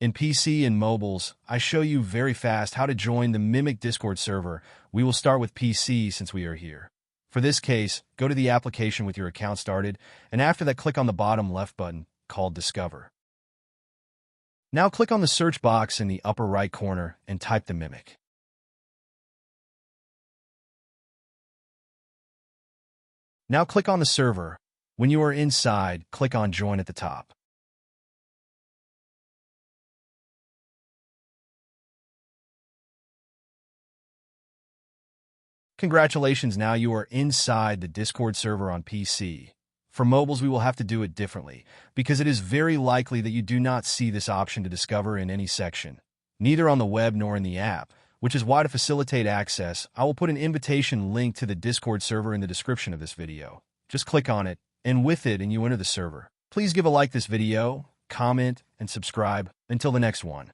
In PC and mobiles, I show you very fast how to join the Mimic Discord server. We will start with PC since we are here. For this case, go to the application with your account started, and after that click on the bottom left button called Discover. Now click on the search box in the upper right corner and type the Mimic. Now click on the server. When you are inside, click on Join at the top. Congratulations, now you are inside the Discord server on PC. For mobiles, we will have to do it differently, because it is very likely that you do not see this option to discover in any section, neither on the web nor in the app, which is why to facilitate access, I will put an invitation link to the Discord server in the description of this video. Just click on it, and with it, and you enter the server. Please give a like this video, comment, and subscribe. Until the next one.